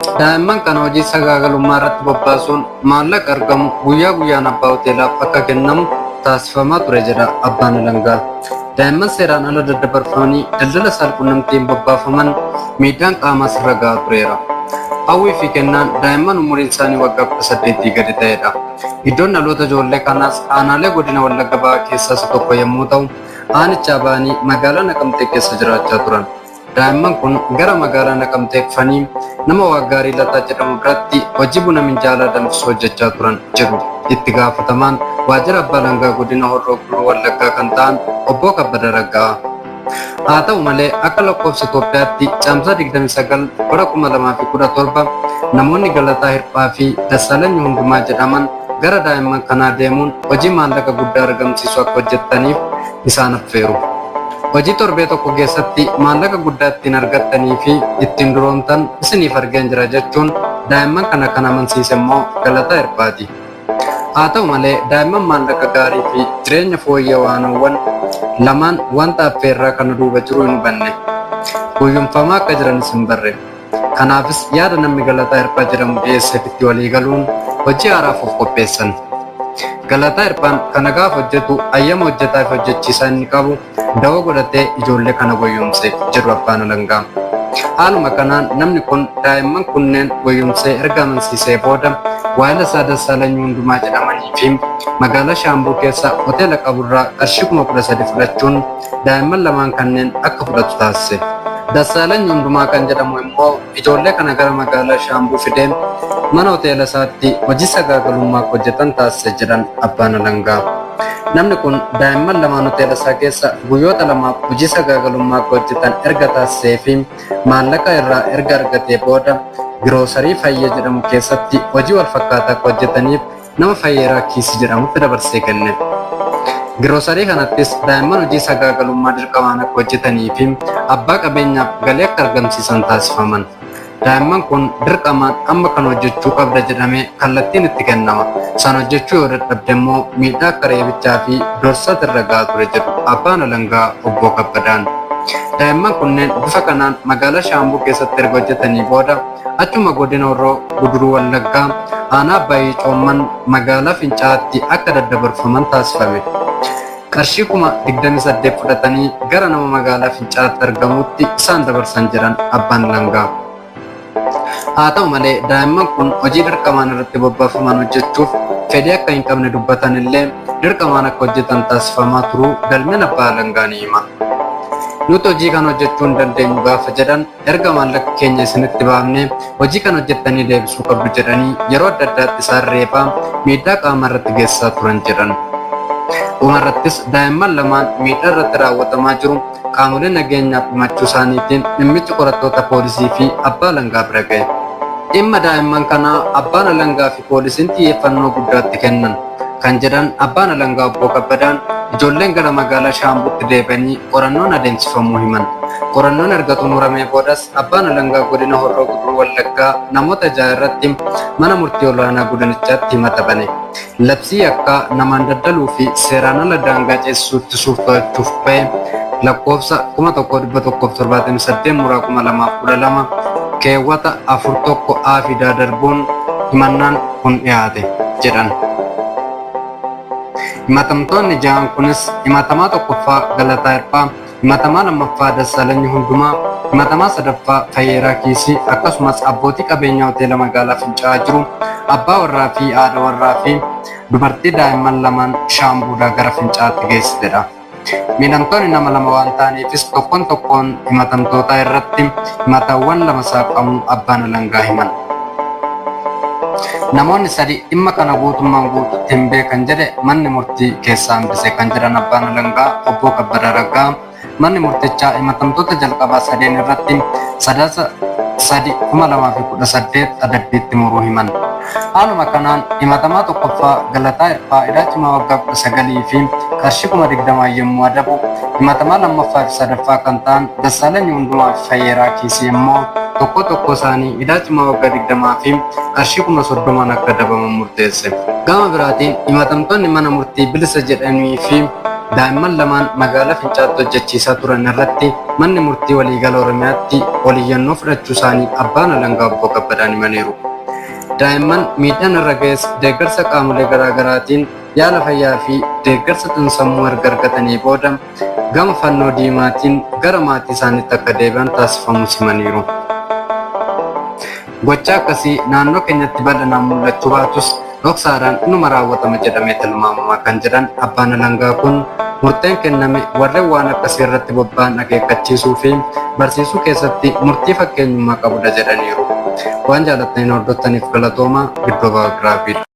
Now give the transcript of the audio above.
Daa'imman kana hojii sagaagalummaa irratti bobbaasuun maallaqa argamu guyyaa guyyaan abbaa hoteelaaf akka kennamu taasifamaa ture jedha abbaan alangaa. Daa'imman seeraan ala daddabarfamanii daldala saalqunnamtiin bobbaafaman miidhaan qaamaa irra gahaa tureera. Hawwii fi kennaan daa'imman umuriin isaanii waggaa 18 gadi ta'edha. Iddoon dhaloota ijoollee kanaas aanaalee godina Wallagga Bahaa keessaa isa tokko yommuu ta'u, aanichaa ba'anii magaalaa Naqamtee keessa jiraachaa turan. Daa'imman kun gara magaalaa Naqamtee dhufanii nama Waaggaarii Lataa jedhamu biratti hojii buna minjaalaa danfisuu hojjechaa turan jedhu itti gaafatamaan waajjira abbaa alangaa godina Horroo Guduruu Wallaggaa kan ta'an obbo Kabbada Raggaa. Haa ta'u malee akka lakkoofsa Itoophiyaatti caamsaa 29 bara 2017 namoonni Galataa Hirphaa fi Dassaalany Hundumaa jedhaman gara daa'imman kanaa deemuun hojii maallaqa guddaa argamsiisu akka hojjettaniif isaan affeeru. Hojii torbee tokko keessatti maallaqa guddaa ittiin argattanii fi ittiin duroomtan isiniif argeen jira jechuun daa'imman kana kan amansiise immoo Galataa Hirphaati. Haa ta'u malee daa'imman maallaqa gaarii fi jireenya fooyya'aawwan lamaan wanta affeerraa kana duuba jiru hin hubanne. Guyyumfamaa akka jiranis hin barre. Kanaafis yaada namni Galataa Hirphaa jedhamu dhiyeesseef itti walii galuun hojii haaraaf of qopheessan. Galataa Hirphaan kana gaafa hojjetu ayyama hojjetaa fi hojjechiisaa inni qabu dawoo godhatee ijoollee kana goyyomse jedhu abbaan alangaa. Haaluma kanaan namni kun daa'imman kunneen goyyomsee erga amansiisee booda waa'ila isaa Dassaalany Hundumaa jedhamanii fi magaalaa Shaambuu keessa hoteela qaburraa qarshii 13,000 fudhachuun daa'imman lamaan kanneen akka fudhatu taasise. Dassaalany Hundumaa kan jedhamu immoo ijoollee kana gara magaalaa Shaambuu fidee mana hoteela isaatti hojii sagaagalummaa hojjetan taasise jedhan abbaan alangaa. Namni kun daa'imman lamaan hoteela isaa keessa guyyoota lamaaf hojii sagaagalummaa hojjetan erga taasisee fi maallaqa irraa erga argatee booda giroosarii Fayyee jedhamu keessatti hojii wal fakkaataa hojjetaniif nama Fayyeeraa Kiisii jedhamutti dabarsee kenne. Giroosarii kanattis daa'imman hojii sagaagalummaa dirqamaan akka hojjetanii fi abbaa qabeenyaaf galii akka argamsiisan taasifaman. Daa'imman kun dirqamaan amma kan hojjechuu qabda jedhamee kallattiin itti kennama. San hojjechuu yoo dadhabde immoo miidhaa akka reebichaa fi dorsata irra gahaa ture jedhu abbaan alangaa obbo Kabbadaan. Daa'imman kunneen bifa kanaan magaalaa Shaambuu keessatti erga hojjetanii booda achuma godina Horroo Guduruu Wallaggaa aanaa Abbaayii Coomman magaalaa Fincaatti akka daddabarfaman taasifame. Qarshii 28,000 fudhatanii gara nama magaalaa Fincaatti argamutti isaan dabarsan jedhan abbaan alangaa. Haa ta'u malee daa'imman kun hojii dirqamaan irratti bobbaafaman hojjechuuf fedhii akka hin qabne dubbatan illee dirqamaan akka hojjetan taasifamaa turuu galmeen abbaa alangaa ni hima. Nuti hojii kana hojjechuu hin dandeenyu gaafa jedhan erga maallaqa keenya isinitti baafnee hojii kana hojjettanii deebisuu qabdu jedhanii yeroo adda addaatti isaan reebaa miidhaa qaama irratti geessisaa turan jedhan. Dhumarrattis daa'imman lamaan miidhaa irratti raawwatamaa jiru qaamolee nageenyaaf himachuu isaaniitiin dhimmichi qorattoota poolisii fi abbaa alangaa bira ga'e. Dhimma daa'imman kanaa abbaan alangaa fi poolisiin xiyyeeffannoo guddaatti kennan kan jedhan abbaan alangaa obbo Kabbadaan ijoolleen gara magaalaa Shaambuutti deebi'anii qorannoon adeemsifamuu himan. Qorannoon erga xumuramee boodas abbaan alangaa godina Horroo Guduruu Wallaggaa namoota 6 irratti mana murtii olaanaa godinichaatti himata bane. Labsii akka namaan daddaluu fi seeraan ala daangaa ceesisuu ittisuuf to'achuuf ba'e lakkoofsa 1178 muraa 2012 keewwata 41A fidaa darbuun himannaan kun dhiyaate jedhan. Himatamtoonni 6 kunis himatamaa tokkoffaa Galataa Hirphaa, himatamaa lammaffaa Dassaalany Hundumaa, himatamaa sadaffaa Fayyeeraa Kiisii akkasumas abbootii qabeenyaa hoteela magaalaa Fincaa'aa jiru abbaa warraa fi haadha warraa fi dubartii daa'imman lamaan Shaambuudhaa gara Fincaa'aatti geessitedha. Miidhamtoonni nama lama waan ta'aniifis tokkoon tokkoon himatamtootaa irratti himatawwan 2 saaqamuu abbaan alangaa himan. Namoonni 3 dhimma kana guutummaan guutuutti hin beekan jedhe manni murtii keessaa hambise kan jedhan abbaan alangaa obbo Kabbada Raggaa manni murtichaa himatamtoota jalqabaa 3 irratti sadaasa 3/2018 adabbiitti muruu himan. Haaluma kanaan himatamaa tokkoffaa Galataa Hirphaa hidhaa waggaa 19 fi qarshii 20,000 yommuu adabu himatamaa lammaffaa fi sadaffaa kan ta'an Dassaalany Hundumaa fi Fayyeeraa Kiisii immoo tokko isaanii hidhaa waggaa 20 fi qarshii 30,000 akka adabaman murteesse. Gama biraatiin himatamtoonni mana murtii bilisa jedhanii fi daa'imman lamaan magaalaa Fincaatti hojjechiisaa turan irratti manni murtii waliigala Oromiyaatti oliyyannoo fudhachuu isaanii abbaan alangaa obbo Kabbadaan himaniiru. Daa'imman miidhaan irra ga'es deeggarsa qaamolee garaagaraatiin yaala fayyaa fi deeggarsa xiinsammuu erga argatanii booda gama fannoo diimaatiin gara maatii isaaniitti akka deebi'an taasifamus himaniiru. Gocha akkasii naannoo keenyatti bal'inaan mul'achuu baatus dhoksaadhaan inuma raawwatama jedhamee tilmaamamaa kan jedhan abbaan alangaa kun murteen kenname warreen waan akkasii irratti bobba'an akeekkachiisuu fi barsiisuu keessatti murtii fakkeenyummaa qabudha jedhaniiru. Waan jaalataniin hordoftaniif galatoomaa. Gidduu Baagiraafiidha.